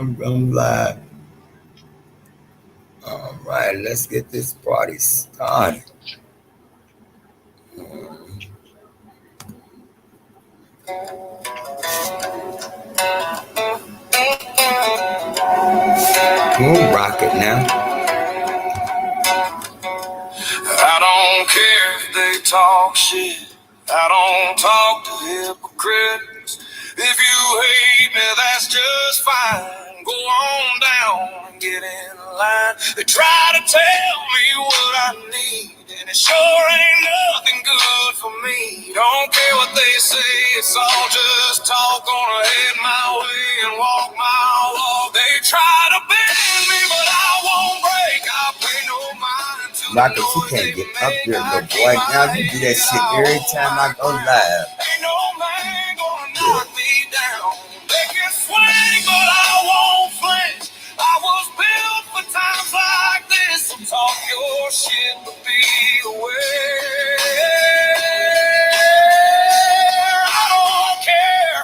I'm live. All right, let's get this party started. We'll rock it now. I don't care if they talk shit. I don't talk to hypocrites. If you hate me, that's just fine. Go on down and get in line. They try to tell me what I need, and it sure ain't nothing good for me. Don't care what they say, it's all just talk. Gonna head my way and walk my walk. They try to bend me, but I won't break. I pay no mind to Rocket, you can't get up there, little boy. Now you do that shit every time I go live. Ain't no man gonna knock me down. They can swing, but I won't flinch. I was built for times like this. So talk your shit, but be aware. I don't care.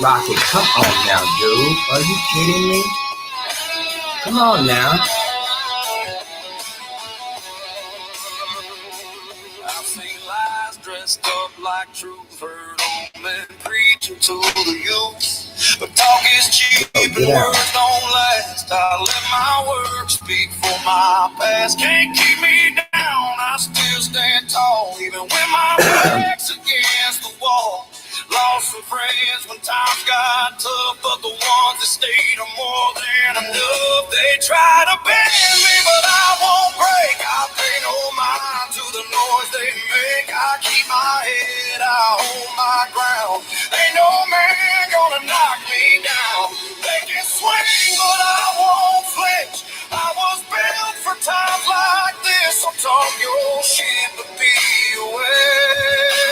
Rocket, come on now, dude. Are you kidding me? Come on now. I've seen lies dressed up like truth. Heard old men preaching to the youth. But talk is cheap and words don't last. I let my work speak for my past. Can't keep me down. I still stand tall, even when my back's against the wall. Lost some friends when times got tough, but the ones that stayed are more than enough. They try to bend me, but I won't break. I pay no mind to the noise they make. I keep my head, I hold my ground. Ain't no man gonna knock me down. They can swing, but I won't flinch. I was built for times like this. So talk your shit, but be aware.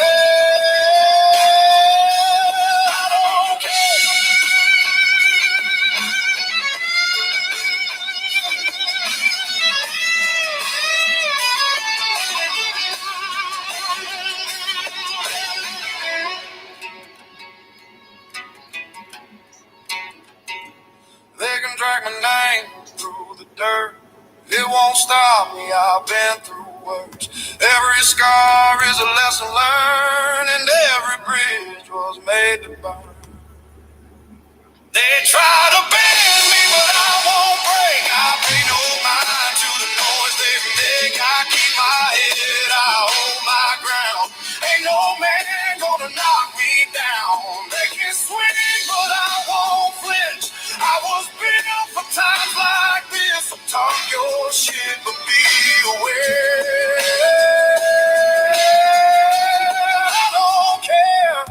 They can drag my name through the dirt. It won't stop me, I've been through worse. Every scar is a lesson learned, and every bridge was made to burn. They try to bend me, but I won't break. I pay no mind to the noise they make. I keep my head, I hold my ground. Ain't no man gonna knock me down. They can swing, but I won't flinch. I was built for times like this. So talk your shit, but be aware. I don't care.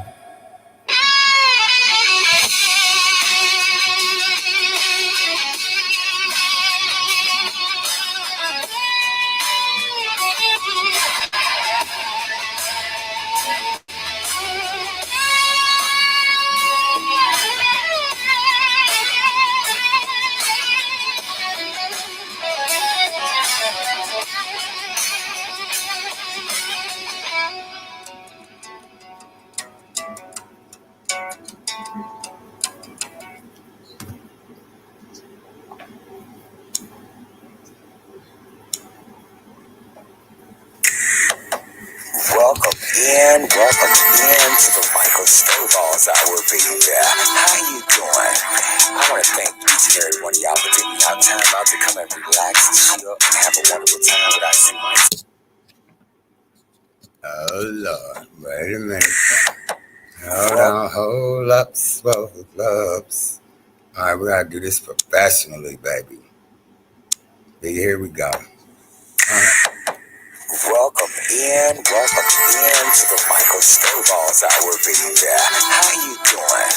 Welcome in to the Michael Snowball's Hour, baby. How you doing? I want to thank each and every one of y'all for taking y'all time out to come and relax, chill, and have a wonderful time with us. Oh, Lord. Wait a minute. Hold on. Hold up, swallow gloves. All right, we got to do this professionally, baby. Here we go. All right. Welcome in to the Michael Snowball's Hour, baby. How you doing?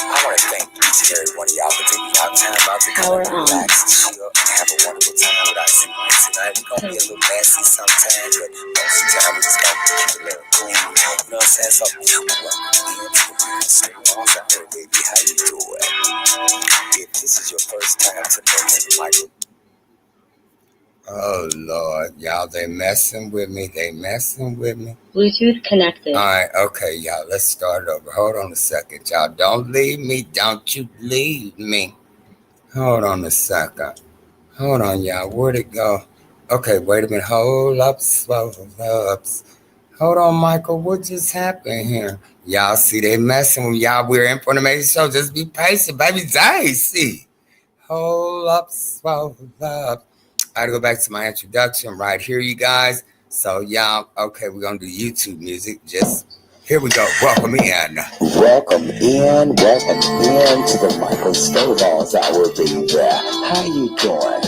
I want to thank each and every one of y'all for taking y'all time out to come and relax, chill, and have a wonderful time with us. Tonight we're gonna be a little messy sometimes, but most of the time we just gonna keep it a little clean. You know what I'm saying? So welcome in to the Michael Snowball's Hour, baby. How you doing? If this is your first time to know Michael, Oh, Lord. Y'all, they messing with me. Bluetooth connected. All right. Okay, y'all. Let's start over. Hold on a second, y'all. Don't leave me. Don't you leave me. Hold on a second. Hold on, y'all. Where'd it go? Okay, wait a minute. Hold up. Hold on, Michael. What just happened here? Y'all see they messing with y'all. We're in for an amazing show. Just be patient, baby. Dang, see. Hold up. I gotta go back to my introduction right here, you guys. So y'all, okay, we're gonna do YouTube music. Just here we go. Welcome in. Welcome in to the Michael Stovall's Hour, baby. How you doing?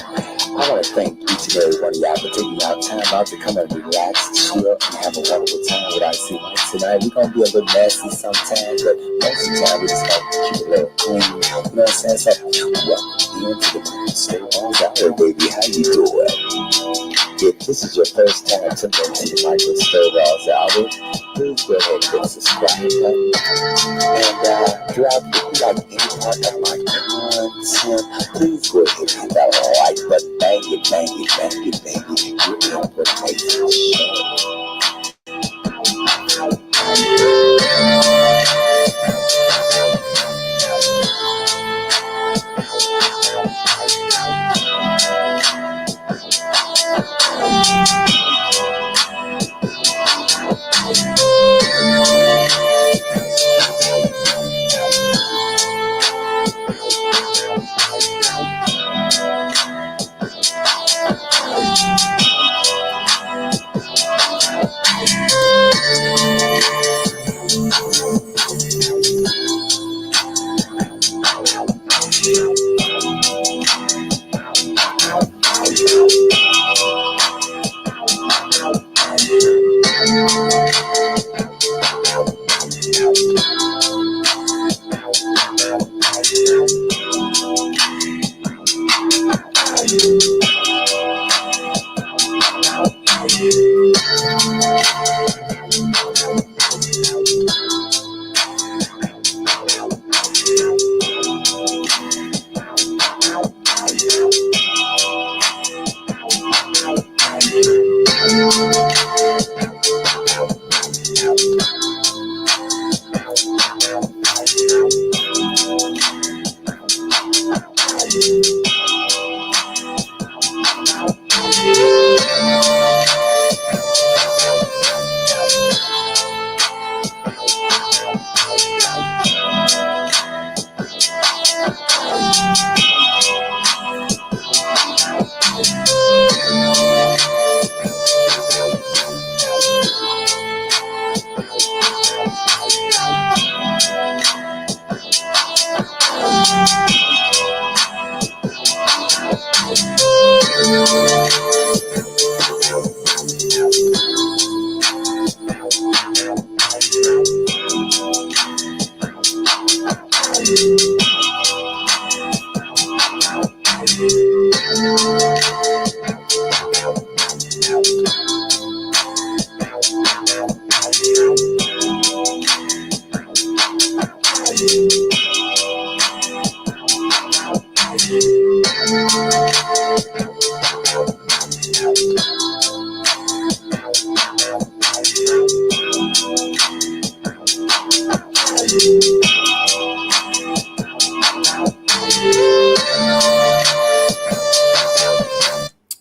I want to thank each and every one of y'all for taking out time out to come and relax, chill, and have a wonderful time with IC Mike tonight. We're going to be a little messy sometimes, but most of the time we just going to keep it a little clean. You know what I'm saying? So, welcome into the Michael Stovall's Hour, baby. How you doing? If this is your first time to the Michael Stovall's Hour, please go ahead and hit the subscribe button. And throughout any part of my content, please go ahead and hit that like button. Bang it. Give me up for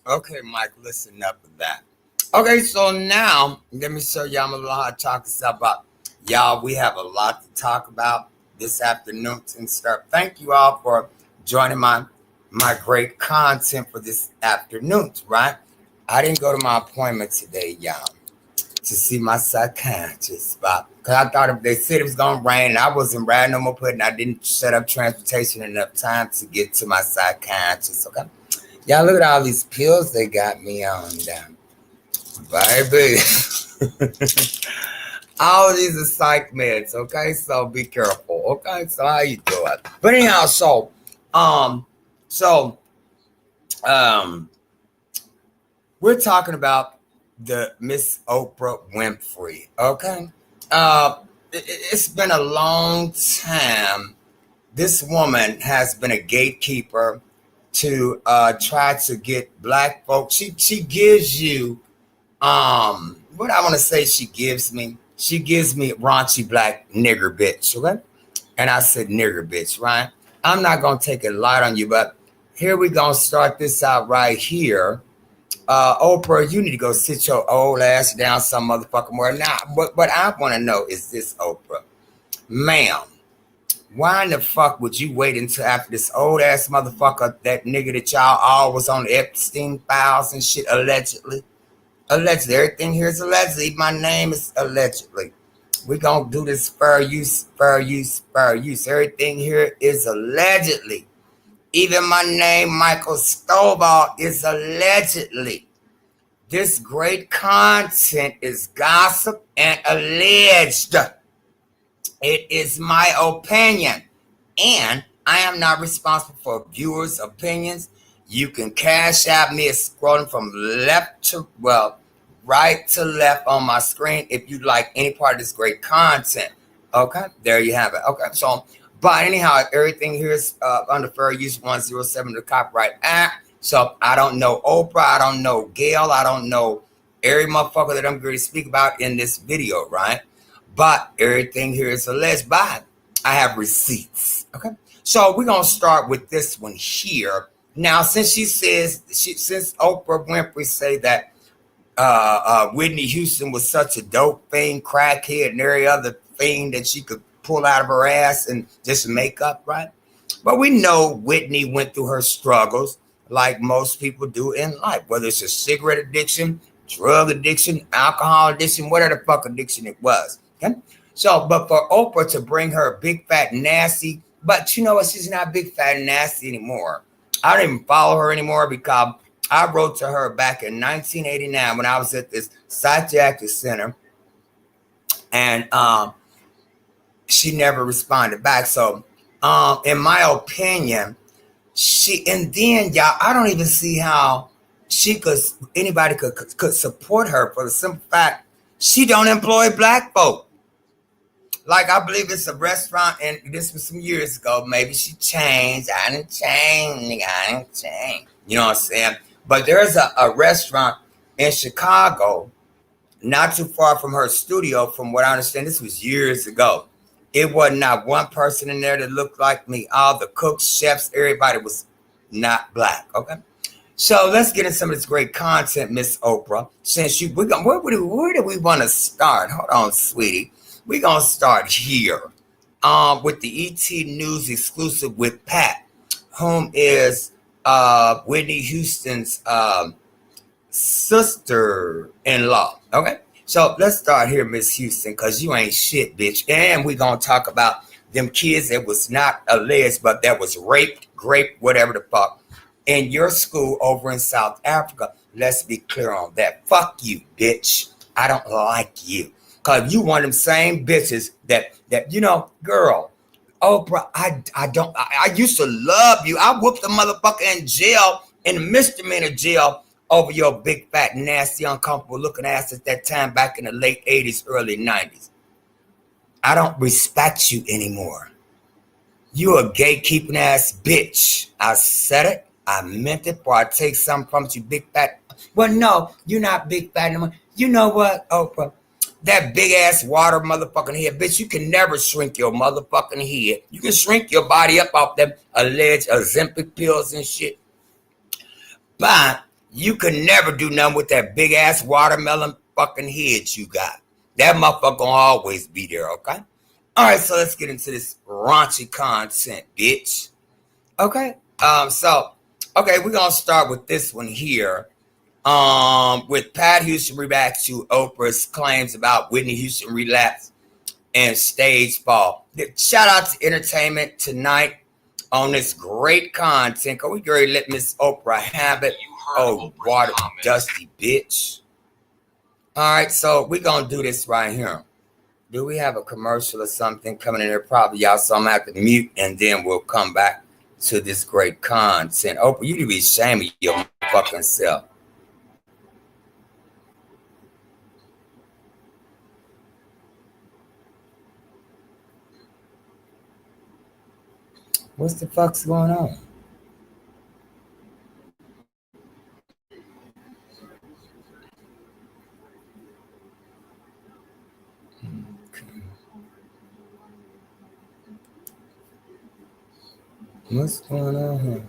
Okay, Mike, listen up to that. Okay, so now let me show y'all a little how to talk this about. Y'all, we have a lot to talk about this afternoon and stuff. Thank you all for joining my great content for this afternoon, right? I didn't go to my appointment today, y'all, to see my psychiatrist, because I thought if they said it was going to rain and I wasn't riding no more pudding, I didn't set up transportation enough time to get to my psychiatrist, okay? Y'all, look at all these pills they got me on down. Baby. All of these are psych meds, okay? So be careful, okay? So how you doing? But anyhow, we're talking about the Miss Oprah Winfrey, okay? It's been a long time. This woman has been a gatekeeper to try to get black folks. She gives you what I want to say she gives me. She gives me raunchy black nigger bitch, okay? And I said nigger bitch, right? I'm not gonna take it light on you, but here we gonna start this out right here. Oprah, you need to go sit your old ass down some motherfucking more. Now, what I want to know is this, Oprah, ma'am. Why in the fuck would you wait until after this old ass motherfucker, that nigga that y'all all was on the Epstein files and shit, allegedly? Allegedly, everything here is allegedly. My name is allegedly. We gonna do this fair use, fair use, fair use. Everything here is allegedly. Even my name, Michael Stovall, is allegedly. This great content is gossip and alleged. It is my opinion. And I am not responsible for viewers' opinions. You can cash out me scrolling from left to, well, right to left on my screen if you like any part of this great content. Okay, there you have it. Okay, so, but anyhow, everything here is under Fair Use 107 of the Copyright Act. So I don't know Oprah, I don't know Gail, I don't know every motherfucker that I'm going to speak about in this video, right? But everything here is alleged by. I have receipts. Okay. So we're gonna start with this one here. Now, since since Oprah Winfrey say that Whitney Houston was such a dope fiend, crackhead, and every other thing that she could pull out of her ass and just make up, right? But we know Whitney went through her struggles like most people do in life, whether it's a cigarette addiction, drug addiction, alcohol addiction, whatever the fuck addiction it was. Okay. So, but for Oprah to bring her big fat nasty, but you know what? She's not big fat nasty anymore. I don't even follow her anymore because I wrote to her back in 1989 when I was at this psychiatric center, and she never responded back. So, in my opinion, and then y'all, I don't even see how anybody could support her for the simple fact she don't employ black folk. Like, I believe it's a restaurant, and this was some years ago. Maybe she changed. I didn't change, nigga. I didn't change. You know what I'm saying? But there's a restaurant in Chicago, not too far from her studio. From what I understand, this was years ago. It was not one person in there that looked like me. All the cooks, chefs, everybody was not black. Okay. So let's get into some of this great content, Miss Oprah. Since where do we want to start? Hold on, sweetie. We're going to start here with the ET News exclusive with Pat, whom is Whitney Houston's sister-in-law. Okay? So let's start here, Miss Houston, because you ain't shit, bitch. And we're going to talk about them kids that was not alleged, but that was raped, whatever the fuck, in your school over in South Africa. Let's be clear on that. Fuck you, bitch. I don't like you. Because you one of them same bitches that you know, girl, Oprah, I used to love you. I whooped a motherfucker in jail, in misdemeanor jail, over your big, fat, nasty, uncomfortable looking ass at that time back in the late 80s, early 90s. I don't respect you anymore. You a gatekeeping ass bitch. I said it. I meant it. Before I take something from you, big, fat. Well, no, you're not big, fat anymore. You know what, Oprah? That big ass water motherfucking head, bitch, you can never shrink your motherfucking head. You can shrink your body up off them alleged Ozempic pills and shit. But you can never do nothing with that big ass watermelon fucking head you got. That motherfucker gonna always be there, okay? Alright, so let's get into this raunchy content, bitch. Okay? Okay, we're gonna start with this one here. With Pat Houston reacts to Oprah's claims about Whitney Houston relapse and stage fall. Shout out to Entertainment Tonight on this great content. Can we really let Miss Oprah have it? Oh, water dusty bitch. All right, so we're gonna do this right here. Do we have a commercial or something coming in there? Probably, y'all. So I'm gonna have to mute, and then we'll come back to this great content. Oprah, you need to be ashamed of your fucking self. What's the fuck's going on? What's going on here?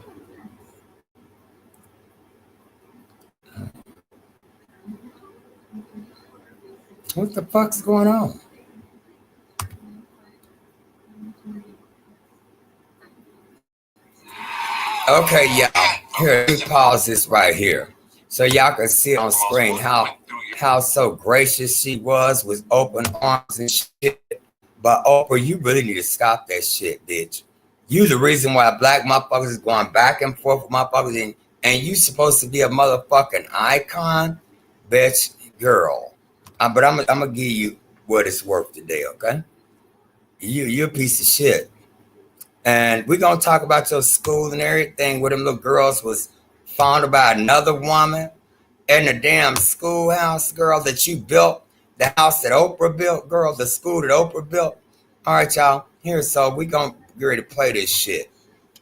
What the fuck's going on? Okay, y'all. Here, let me pause this right here, so y'all can see on screen how so gracious she was with open arms and shit. But Oprah, you really need to stop that shit, bitch. You the reason why black motherfuckers is going back and forth with motherfuckers, and you supposed to be a motherfucking icon, bitch, girl. But I'm gonna give you what it's worth today, okay? You're a piece of shit. And we're gonna talk about your school and everything where them little girls was found by another woman in the damn schoolhouse, girl, that you built, the house that Oprah built, girl, the school that Oprah built. All right, y'all. Here, so we gonna get ready to play this shit.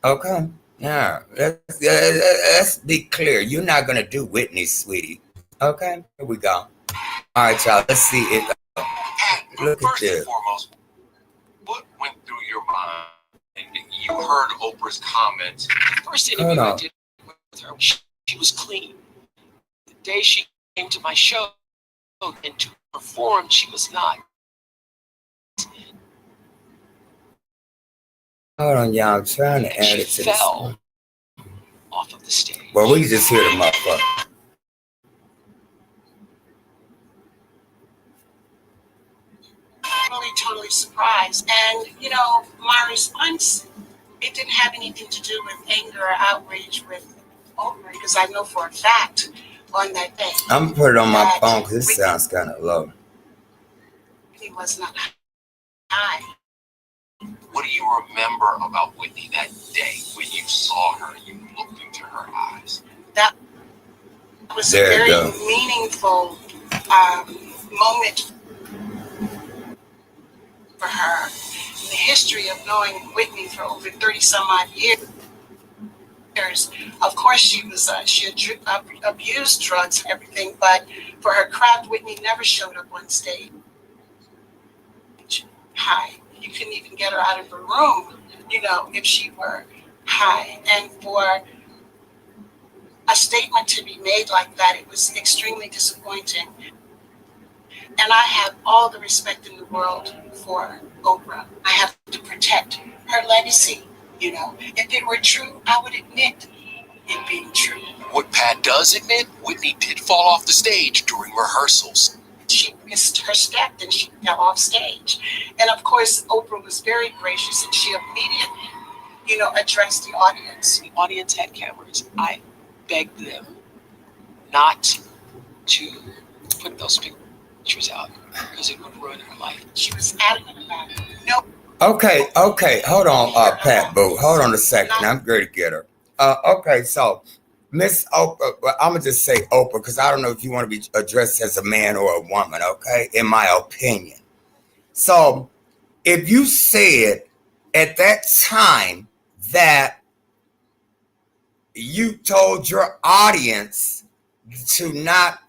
Okay? Yeah. Let's be clear. You're not gonna do Whitney, sweetie. Okay? Here we go. All right, y'all. Let's see it. Look at this. And foremost, what went through your mind? You heard Oprah's comments. The first interview I did with her, she was clean. The day she came to my show and to perform, she was not. Hold on, y'all. I'm trying to add it to this. Fell off of the stage. Well, we can just hear the motherfucker. Totally surprised. And, you know, my response, it didn't have anything to do with anger or outrage with Oprah, because I know for a fact on that day. I'm gonna put it on my phone because it sounds kind of low. He was not high. What do you remember about Whitney that day when you saw her, you looked into her eyes? That was a very meaningful moment for her. In the history of knowing Whitney for over 30 some odd years, of course she abused drugs and everything, but for her craft, Whitney never showed up on stage high. You couldn't even get her out of the room, you know, if she were high. And for a statement to be made like that, it was extremely disappointing. And I have all the respect in the world for Oprah. I have to protect her legacy. You know, if it were true, I would admit it being true. What Pat does admit, Whitney did fall off the stage during rehearsals. She missed her step and she fell off stage. And of course, Oprah was very gracious and she immediately, you know, addressed the audience. The audience had cameras. I begged them not to put those pictures out because it would ruin her life. She was adamant about it. No. Okay, hold on, Pat Boo. Hold on a second. I'm going to get her. Okay, so Miss Oprah, well, I'm going to just say Oprah because I don't know if you want to be addressed as a man or a woman, okay, in my opinion. So if you said at that time that you told your audience to not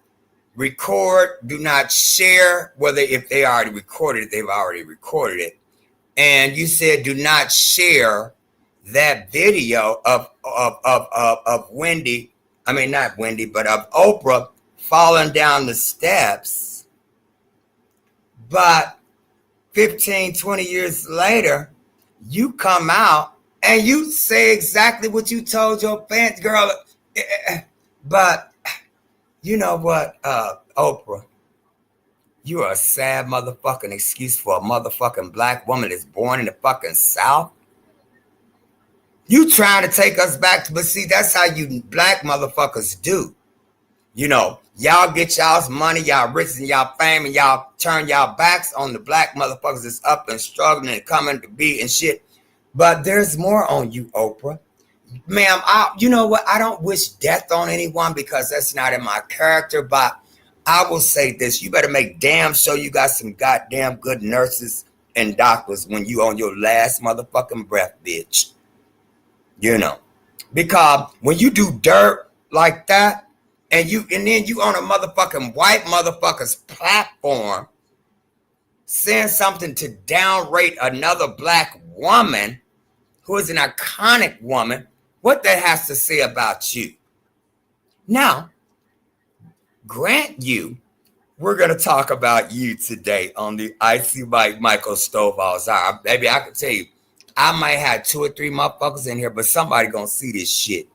record, do not share, whether if they already recorded it, they've already recorded it. And you said do not share that video of Wendy, I mean not Wendy, but of Oprah falling down the steps. But 15, 20 years later, you come out and you say exactly what you told your fans, girl. But you know what, Oprah? You are a sad motherfucking excuse for a motherfucking black woman that's born in the fucking South. You trying to take us back to, but see, that's how you black motherfuckers do. You know, y'all get y'all's money, y'all riches and y'all fame, and y'all turn y'all backs on the black motherfuckers that's up and struggling and coming to be and shit. But there's more on you, Oprah. Ma'am, you know what? I don't wish death on anyone because that's not in my character, but I will say this. You better make damn sure you got some goddamn good nurses and doctors when you on your last motherfucking breath, bitch. You know. Because when you do dirt like that, and then you on a motherfucking white motherfucker's platform saying something to downrate another black woman who is an iconic woman, what that has to say about you. Now, grant you, we're going to talk about you today on the Icy Mike Michael Stovall's Hour. Baby, I can tell you, I might have 2 or 3 motherfuckers in here, but somebody going to see this shit.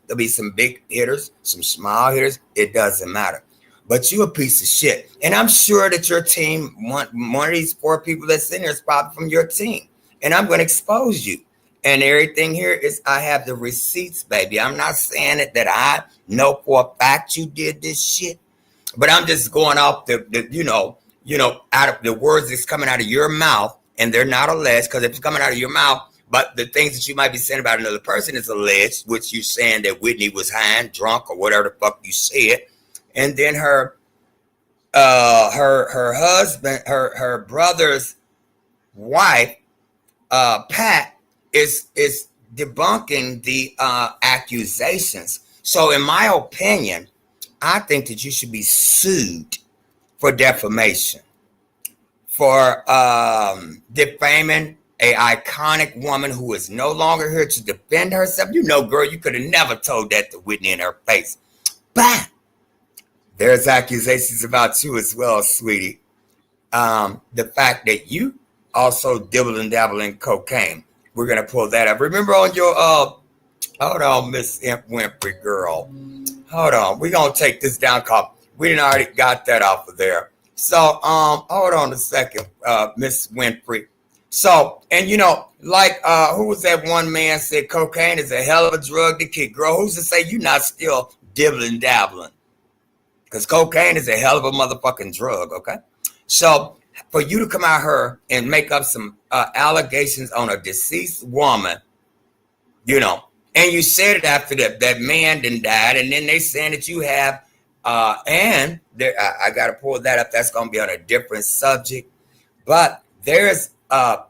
There'll be some big hitters, some small hitters. It doesn't matter. But you a piece of shit. And I'm sure that your team, one of these 4 people that's in here is probably from your team. And I'm going to expose you. And everything here is, I have the receipts, baby. I'm not saying it that I know for a fact you did this shit. But I'm just going off the out of the words that's coming out of your mouth. And they're not alleged, because if it's coming out of your mouth, but the things that you might be saying about another person is alleged, which you saying that Whitney was high and drunk or whatever the fuck you said. And then her husband, her brother's wife, Pat, is debunking the accusations. So in my opinion, I think that you should be sued for defamation, for defaming a iconic woman who is no longer here to defend herself. You know, girl, you could have never told that to Whitney in her face. But there's accusations about you as well, sweetie. The fact that you also dibble and dabble in cocaine. We're going to pull that up. Remember on your, hold on, Miss Winfrey girl. Hold on. We're going to take this down, cause we didn't already got that off of there. So, hold on a second, Miss Winfrey. So, and like, who was that one man said cocaine is a hell of a drug to kick? Girl, who's to say you're not still dibbling dabbling? Because cocaine is a hell of a motherfucking drug, okay? So, for you to come out here and make up some allegations on a deceased woman, and you said it after that man then died, and then they saying that you have, and there, I got to pull that up. That's going to be on a different subject. But there's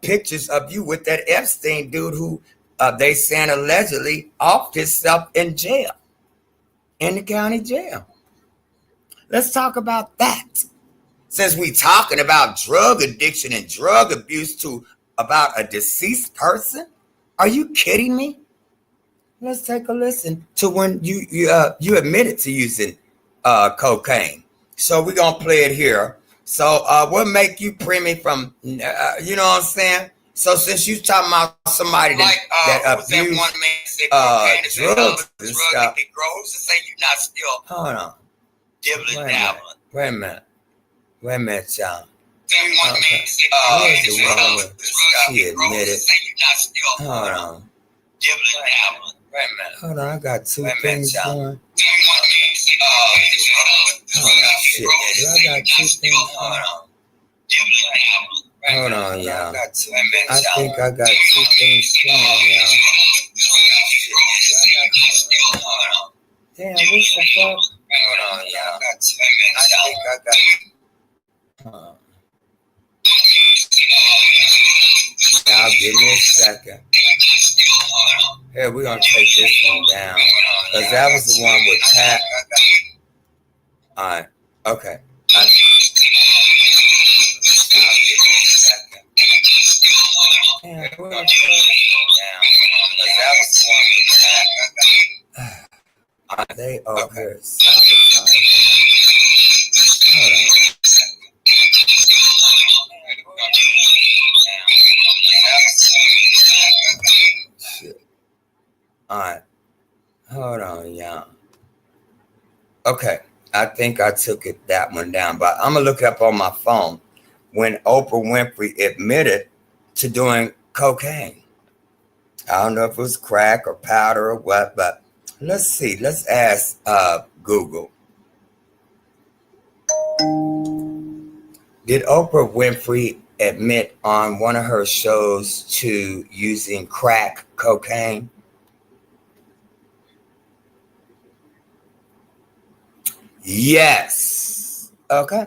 pictures of you with that Epstein dude who they saying allegedly offed himself in jail, in the county jail. Let's talk about that. Since we talking about drug addiction and drug abuse to about a deceased person, are you kidding me? Let's take a listen to when you admitted to using cocaine. So we're gonna play it here. So what make you preemie from? You know what I'm saying? So since you talking about somebody that abused drugs and stuff, grows to say you not still. Hold on. Dibbling dabbling. Wait a minute, y'all. Okay. Where's the one where she admitted? Hold on. Wait a minute. Hold on, I got 2 things going. Oh shit. Do I got 2 things going? Hold on, y'all. I think I got 2 things going, y'all. Damn, what the fuck? Hold on, y'all. I think I got. Y'all give me a second. Here, we're gonna take this one down. Because that was the one with Pat. Alright, okay. Damn, we're gonna take it down. Because that was the one with Pat. They are here sabotaging me. Hold on. Shit. Alright. Hold on, y'all. Okay. I think I took that one down, but I'm gonna look up on my phone when Oprah Winfrey admitted to doing cocaine. I don't know if it was crack or powder or what, but let's see. Let's ask Google. Did Oprah Winfrey admit on one of her shows to using crack cocaine? Yes. Okay.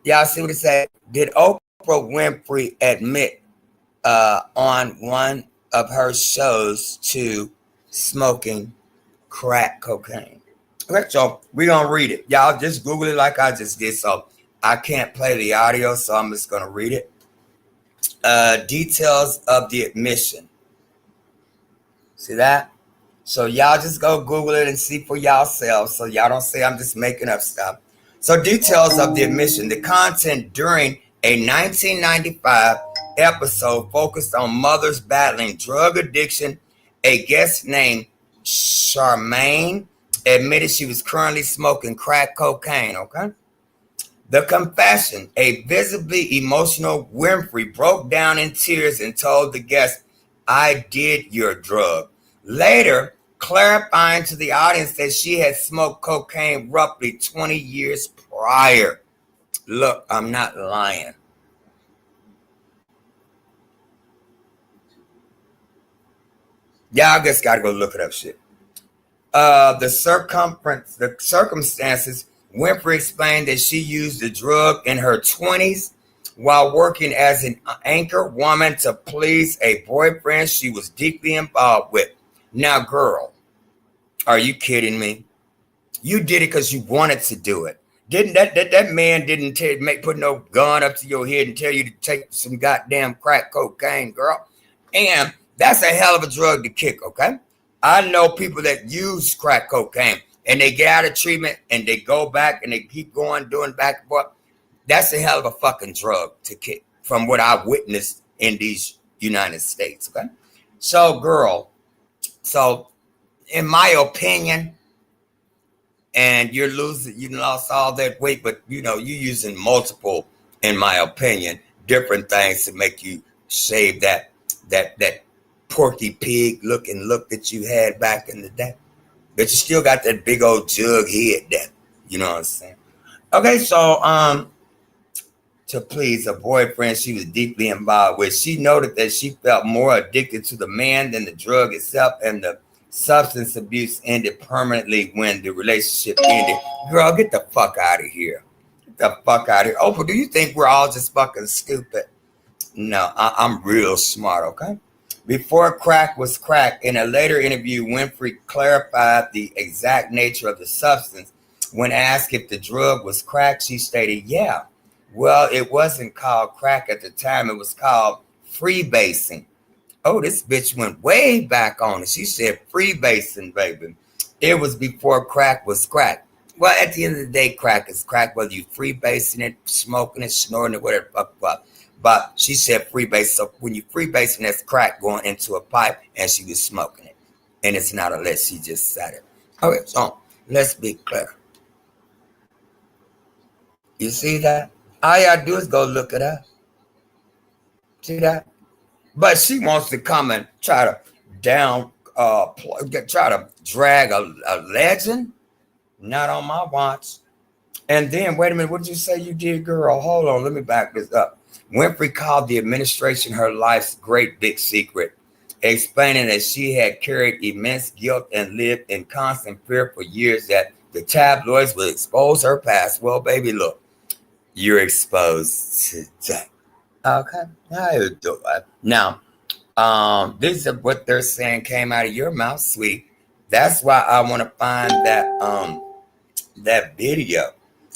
Y'all see what it said? Did Oprah Winfrey admit on one of her shows to smoking crack cocaine? Okay, so we're going to read it. Y'all just Google it like I just did. So I can't play the audio, so I'm just going to read it. Details of the admission. See that? So y'all just go Google it and see for yourselves. So y'all don't say I'm just making up stuff. So details of the admission. The content during a 1995 episode focused on mothers battling drug addiction. A guest named Charmaine admitted she was currently smoking crack cocaine. Okay. The confession, a visibly emotional Winfrey broke down in tears and told the guest, I did your drug. Later, clarifying to the audience that she had smoked cocaine roughly 20 years prior. Look, I'm not lying. Y'all just gotta go look it up shit. The circumstances, Winfrey explained that she used the drug in her 20s while working as an anchor woman to please a boyfriend she was deeply involved with. Now, girl, are you kidding me? You did it because you wanted to do it. Didn't that man didn't put no gun up to your head and tell you to take some goddamn crack cocaine, girl? And that's a hell of a drug to kick, okay? I know people that use crack cocaine and they get out of treatment and they go back and they keep going, doing back and forth. That's a hell of a fucking drug to kick from what I've witnessed in these United States, okay? So, girl, so in my opinion, and you lost all that weight, but you're using multiple, in my opinion, different things to make you shave that Porky Pig looking look that you had back in the day. But you still got that big old jug head there. You know what I'm saying? Okay, so to please a boyfriend she was deeply involved with, she noted that she felt more addicted to the man than the drug itself, and the substance abuse ended permanently when the relationship ended. Girl, get the fuck out of here. Get the fuck out of here. Oprah, do you think we're all just fucking stupid? No, I'm real smart, okay? Before crack was crack, in a later interview, Winfrey clarified the exact nature of the substance. When asked if the drug was crack, she stated, yeah. Well, it wasn't called crack at the time. It was called freebasing. Oh, this bitch went way back on it. She said freebasing, baby. It was before crack was crack. Well, at the end of the day, crack is crack, whether you freebasing it, smoking it, snorting it, whatever the fuck. But she said freebase. So when you freebasing, that's crack going into a pipe, and she was smoking it. And it's not unless she just said it. Okay, so let's be clear. You see that? All you gotta do is go look it up. See that? But she wants to come and try to try to drag a legend. Not on my watch. And then, wait a minute, what did you say you did, girl? Hold on, let me back this up. Winfrey called the administration her life's great big secret, explaining that she had carried immense guilt and lived in constant fear for years that the tabloids would expose her past. Well, baby, look, you're exposed today. Okay, how you doing? Now, this is what they're saying came out of your mouth, sweet. That's why I want to find that video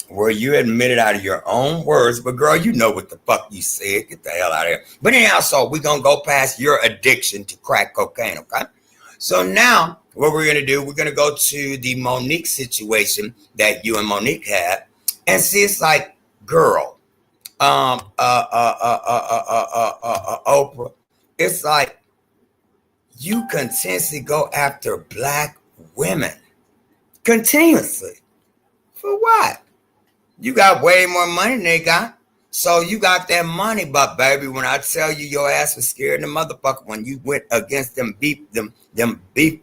where you admitted out of your own words. But girl, you know what the fuck you said. Get the hell out of here. But anyhow, so we're gonna go past your addiction to crack cocaine, okay? So now what we're gonna do, we're gonna go to the Monique situation that you and Monique had, and see, it's like, girl, Oprah, it's like you continuously go after black women. Continuously. For what? You got way more money than they got. So you got that money, but baby, when I tell you your ass was scared in the motherfucker when you went against them beef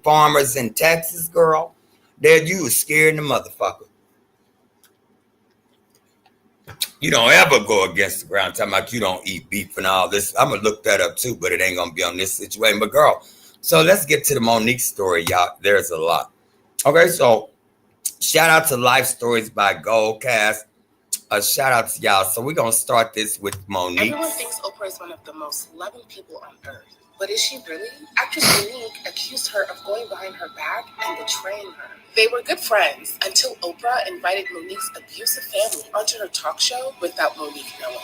farmers in Texas, girl, that you was scared in the motherfucker. You don't ever go against the ground talking about you don't eat beef and all this. I'm going to look that up too, but it ain't going to be on this situation. But girl, so let's get to the Monique story, y'all. There's a lot. Okay, so shout out to Life Stories by Goldcast. A shout out to y'all. So we're going to start this with Monique. Everyone thinks Oprah is one of the most loving people on earth. But is she really? Actress Monique accused her of going behind her back and betraying her. They were good friends until Oprah invited Monique's abusive family onto her talk show without Monique knowing.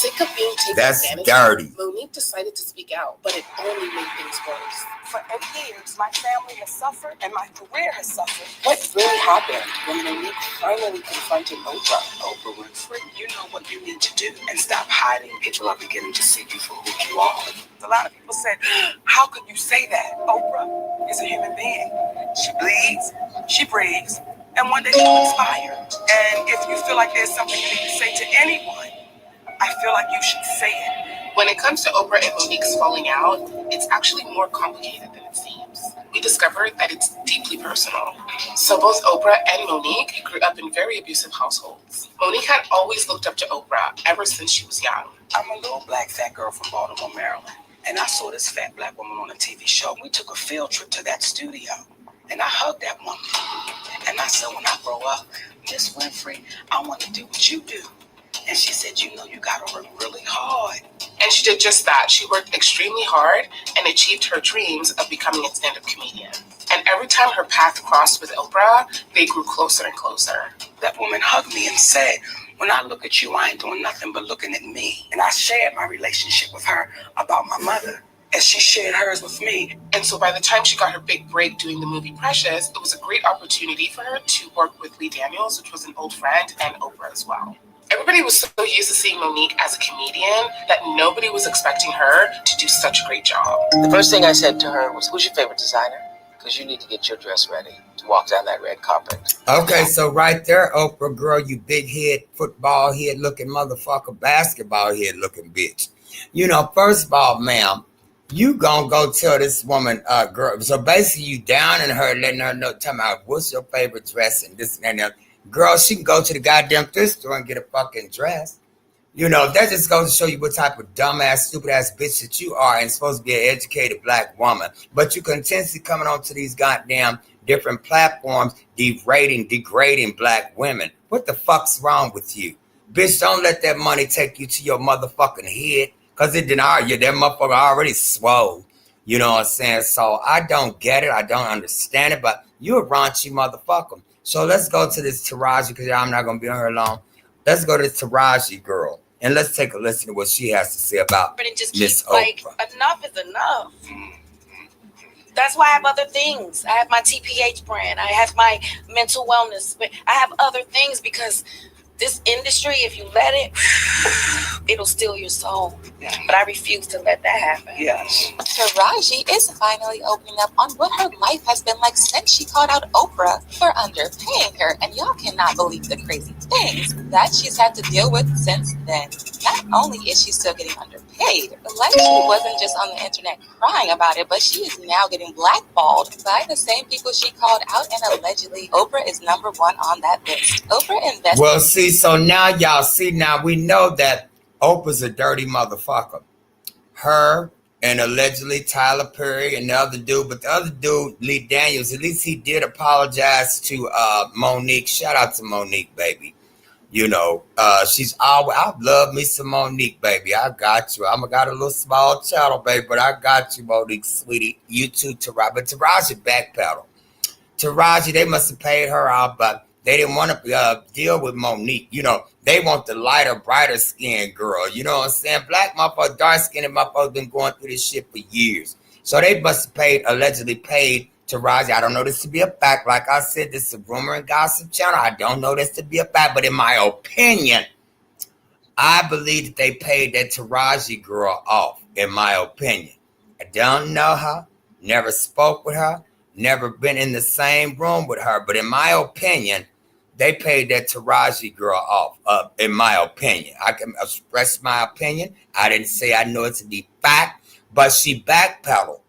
Sick of being taken That's advantage dirty. of, Monique decided to speak out, but it only made things worse. For 8 years, my family has suffered and my career has suffered. What really happened when Monique finally confronted Oprah? Oprah Winfrey, you know what you need to do and stop hiding. People are beginning to see you for who you are. A lot of people said, how could you say that? Oprah is a human being. She bleeds, she breathes, and one day she will expire. And if you feel like there's something you need to say to anyone, I feel like you should say it. When it comes to Oprah and Monique's falling out, it's actually more complicated than it seems. We discovered that it's deeply personal. So both Oprah and Monique grew up in very abusive households. Monique had always looked up to Oprah ever since she was young. I'm a little black fat girl from Baltimore, Maryland. And I saw this fat black woman on a TV show. We took a field trip to that studio. And I hugged that woman. And I said, when I grow up, Miss Winfrey, I want to do what you do. And she said, you know, you got to work really hard. And she did just that. She worked extremely hard and achieved her dreams of becoming a stand-up comedian. And every time her path crossed with Oprah, they grew closer and closer. That woman hugged me and said, when I look at you, I ain't doing nothing but looking at me. And I shared my relationship with her about my mother, as she shared hers with me. And so by the time she got her big break doing the movie Precious, it was a great opportunity for her to work with Lee Daniels, which was an old friend, and Oprah as well. Everybody was so used to seeing Monique as a comedian that nobody was expecting her to do such a great job. The first thing I said to her was, who's your favorite designer? Because you need to get your dress ready to walk down that red carpet. Okay, so right there, Oprah, girl, you big head, football head looking motherfucker, basketball head looking bitch. You know, first of all, ma'am, you gonna go tell this woman, girl, so basically you downing her, letting her know, talking about what's your favorite dress and this and that. Girl, she can go to the goddamn thrift store and get a fucking dress. You know, that just goes to show you what type of dumbass, stupid ass bitch that you are and supposed to be an educated black woman. But you continuously coming onto these goddamn different platforms, degrading black women. What the fuck's wrong with you? Bitch, don't let that money take you to your motherfucking head. Cause it didn't argue. That motherfucker already swole. You know what I'm saying? So I don't get it. I don't understand it. But you a raunchy motherfucker. So let's go to this Taraji, because I'm not going to be on her long. Let's go to this Taraji girl, and let's take a listen to what she has to say about Miss Oprah. Like, enough is enough. That's why I have other things. I have my TPH brand. I have my mental wellness. But I have other things because this industry, if you let it, it'll steal your soul. Yeah. But I refuse to let that happen. Yes. Taraji is finally opening up on what her life has been like since she called out Oprah for underpaying her. And y'all cannot believe the crazy things that she's had to deal with since then. Not only is she still getting underpaid, like she wasn't just on the internet crying about it, but she is now getting blackballed by the same people she called out, and allegedly Oprah is number one on that list. Oprah invested. Well, see, so now y'all see, now we know that Oprah's a dirty motherfucker. Her and allegedly Tyler Perry and the other dude, but the other dude, Lee Daniels, at least he did apologize to Monique. Shout out to Monique, baby. You know, she's always, I love me some Monique, baby. I got you. I'm got a little small channel, baby, but I got you, Monique, sweetie. You too, Taraji. But Taraji backpedal. Taraji, they must have paid her out, but they didn't want to deal with Monique. You know, they want the lighter, brighter skinned girl. You know what I'm saying? Black motherfucker, dark skinned motherfucker been going through this shit for years. So they must have allegedly paid Taraji. I don't know this to be a fact. Like I said, this is a rumor and gossip channel. I don't know this to be a fact. But in my opinion, I believe that they paid that Taraji girl off, in my opinion. I don't know her, never spoke with her, never been in the same room with her. But in my opinion, they paid that Taraji girl off, in my opinion. I can express my opinion. I didn't say I know it to be fact, but she backpedaled.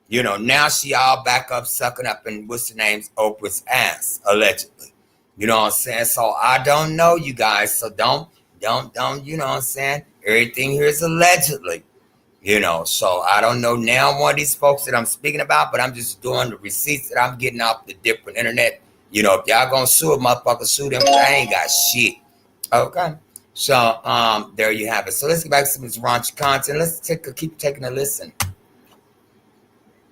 You know, now she all back up, sucking up in, what's the name's, Oprah's ass, allegedly. You know what I'm saying? So I don't know, you guys. So don't, you know what I'm saying? Everything here is allegedly. You know, so I don't know now one of these folks that I'm speaking about, but I'm just doing the receipts that I'm getting off the different internet. You know, if y'all gonna sue a motherfucker, sue them, because I ain't got shit. Okay. So there you have it. So let's get back to some of this raunchy content. Let's keep taking a listen.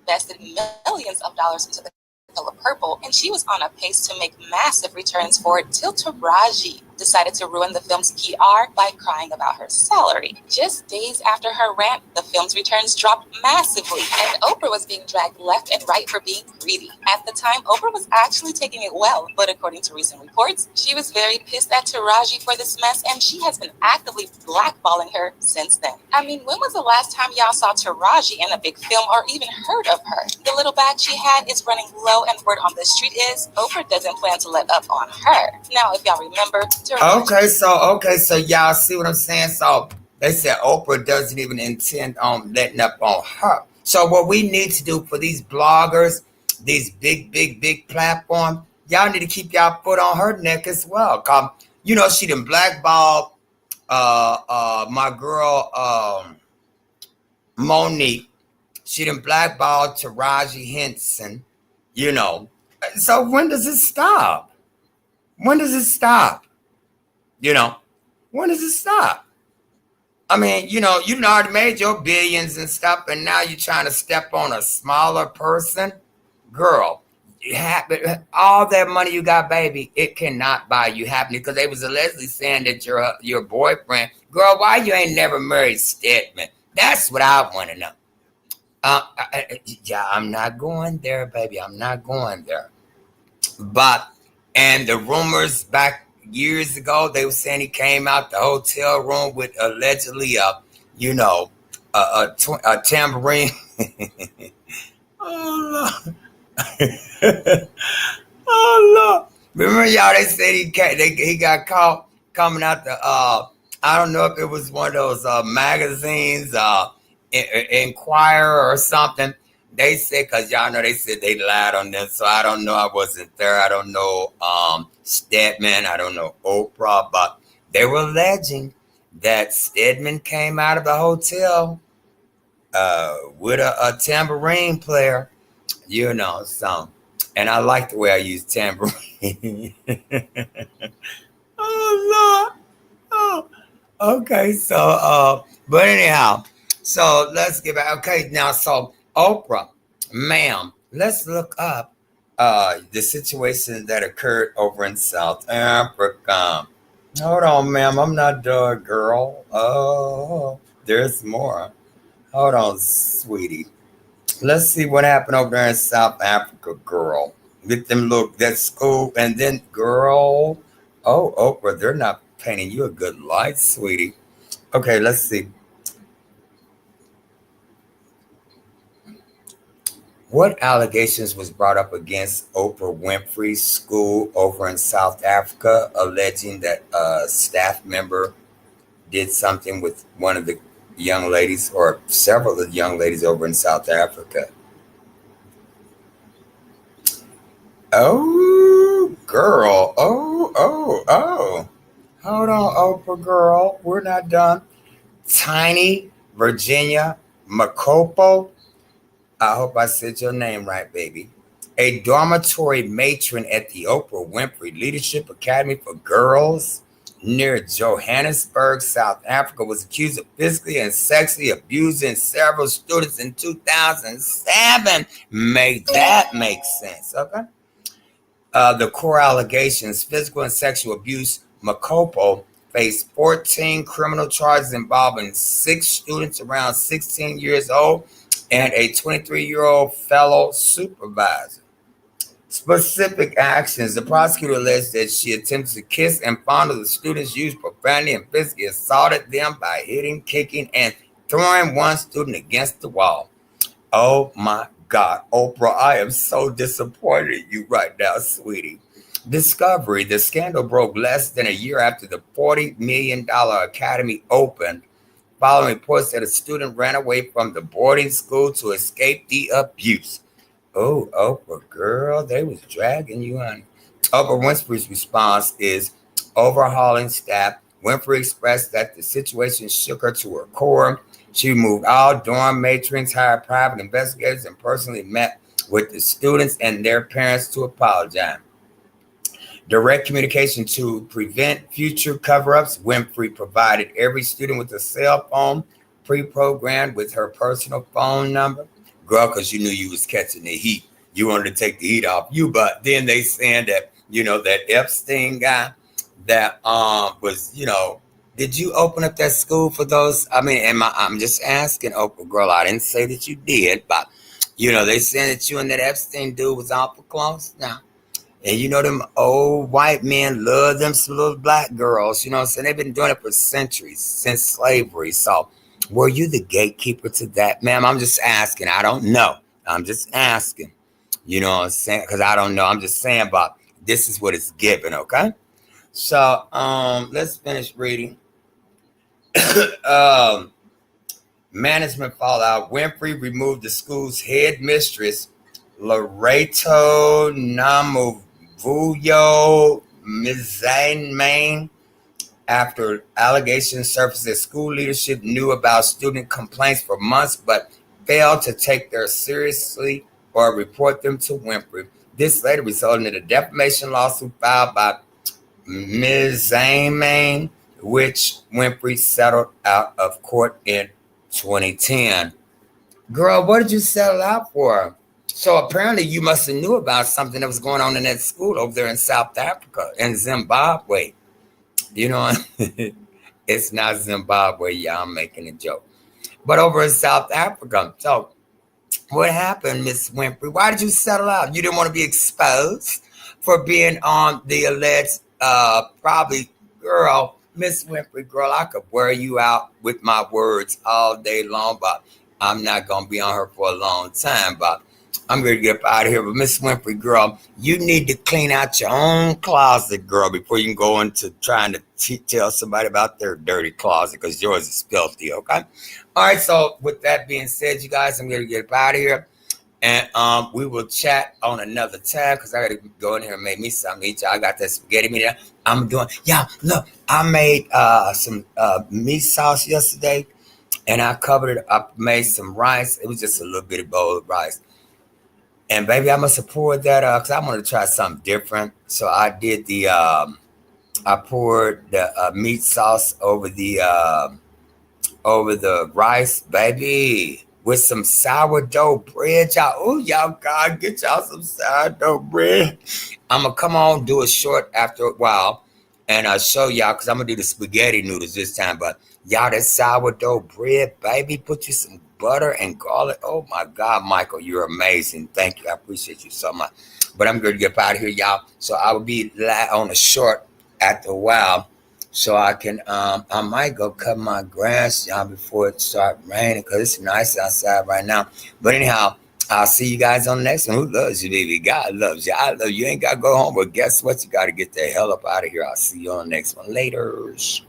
Invested millions of dollars into the color purple, and she was on a pace to make massive returns for it till Taraji decided to ruin the film's PR by crying about her salary. Just days after her rant, the film's returns dropped massively, and Oprah was being dragged left and right for being greedy. At the time, Oprah was actually taking it well, but according to recent reports, she was very pissed at Taraji for this mess, and she has been actively blackballing her since then. I mean, when was the last time y'all saw Taraji in a big film or even heard of her? The little bag she had is running low, and word on the street is Oprah doesn't plan to let up on her. Now, if y'all remember, Taraji... Okay, so y'all see what I'm saying? So they said Oprah doesn't even intend on letting up on her. So what we need to do for these bloggers, these big platforms, y'all need to keep y'all foot on her neck as well. Cause you know she done blackballed my girl Monique. She done blackballed Taraji Henson, you know. So when does it stop? When does it stop? You know, when does it stop? I mean, you already made your billions and stuff, and now you're trying to step on a smaller person. Girl, all that money you got, baby, it cannot buy you happiness, because they was allegedly saying that your boyfriend, girl, why you ain't never married Stedman? That's what I want to know. Yeah, I'm not going there, baby. I'm not going there. And the rumors back years ago, they were saying he came out the hotel room with allegedly a tambourine. Oh Lord. Oh Lord. Remember y'all, they said he got caught coming out the I don't know if it was one of those magazines, Inquirer or something. They said, because y'all know they said they lied on them, so I don't know. I wasn't there. I don't know Stedman. I don't know Oprah, but they were alleging that Stedman came out of the hotel with a tambourine player, so. And I like the way I use tambourine. Oh, Lord. Oh, okay, so, but anyhow, so let's get back. Okay, now, so Oprah, ma'am, let's look up the situation that occurred over in South Africa. Hold on, ma'am, I'm not done, girl. Oh, there's more. Hold on, sweetie. Let's see what happened over there in South Africa, girl. Get them look that school, and then, girl. Oh, Oprah, they're not painting you a good light, sweetie. Okay, let's see. What allegations was brought up against Oprah Winfrey's school over in South Africa, alleging that a staff member did something with one of the young ladies, or several of the young ladies over in South Africa? Oh, girl. Oh. Hold on, Oprah, girl. We're not done. Tiny Virginia Makopo. I hope I said your name right, baby. A dormitory matron at the Oprah Winfrey Leadership Academy for Girls near Johannesburg, South Africa, was accused of physically and sexually abusing several students in 2007. Make that make sense, okay? The core allegations: physical and sexual abuse. Makopo faced 14 criminal charges involving 6 students around 16 years old and a 23-year-old fellow supervisor. Specific actions: the prosecutor alleged that she attempted to kiss and fondle the students, used profanity, and physically assaulted them by hitting, kicking, and throwing one student against the wall. Oh my God, Oprah, I am so disappointed in you right now, sweetie. Discovery: the scandal broke less than a year after the $40 million academy opened, following reports that a student ran away from the boarding school to escape the abuse. Oh, Oprah, girl, they was dragging you on. Oprah Winfrey's response is overhauling staff. Winfrey expressed that the situation shook her to her core. She removed all dorm matrons, hired private investigators, and personally met with the students and their parents to apologize. Direct communication to prevent future cover-ups. Winfrey provided every student with a cell phone pre-programmed with her personal phone number. Girl, because you knew you was catching the heat. You wanted to take the heat off you, but then they saying that, that Epstein guy, that was, did you open up that school for those? I mean, I'm just asking, Oprah girl. I didn't say that you did, but they saying that you and that Epstein dude was awful close now. And them old white men love them some little black girls, so they've been doing it for centuries, since slavery. So were you the gatekeeper to that, ma'am? I'm just asking. I don't know. I'm just asking. You know what I'm saying? Because I don't know. I'm just saying, but this is what it's given, okay? So let's finish reading. Management fallout. Winfrey removed the school's head mistress, Loreto Namuvuyo Mizane, after allegations surfaced that school leadership knew about student complaints for months but failed to take them seriously or report them to Winfrey. This later resulted in a defamation lawsuit filed by Mizane, which Winfrey settled out of court in 2010. Girl, what did you settle out for? So apparently you must have knew about something that was going on in that school over there in South Africa and Zimbabwe. It's not Zimbabwe, y'all. I'm making a joke. But over in South Africa. So what happened, Miss Winfrey? Why did you settle out? You didn't want to be exposed for being on the alleged, probably, girl, Miss Winfrey, girl, I could wear you out with my words all day long, but I'm not going to be on her for a long time, but I'm going to get up out of here. But Miss Winfrey, girl, you need to clean out your own closet, girl, before you can go into trying to tell somebody about their dirty closet, because yours is filthy, okay? All right, so with that being said, you guys, I'm going to get up out of here. And we will chat on another time, because I got to go in here and make me something to eat. I got that spaghetti meat. I'm doing, look, I made some meat sauce yesterday, and I covered it up, made some rice. It was just a little bitty bowl of rice. And baby, I must have poured that because I wanted to try something different. So I did I poured the meat sauce over the rice, baby, with some sourdough bread. Y'all gotta get y'all some sourdough bread. I'm gonna come on, do a short after a while, and I'll show y'all, because I'm gonna do the spaghetti noodles this time. But y'all, that sourdough bread, baby, put you some butter and garlic. Oh my God, Michael, you're amazing. Thank you. I appreciate you so much. But I'm going to get out of here, y'all. So I will be on a short after a while, so I can, I might go cut my grass, y'all, before it start raining, because it's nice outside right now. But anyhow, I'll see you guys on the next one. Who loves you, baby? God loves you. I love you. You ain't got to go home, but guess what? You got to get the hell up out of here. I'll see you on the next one. Laters.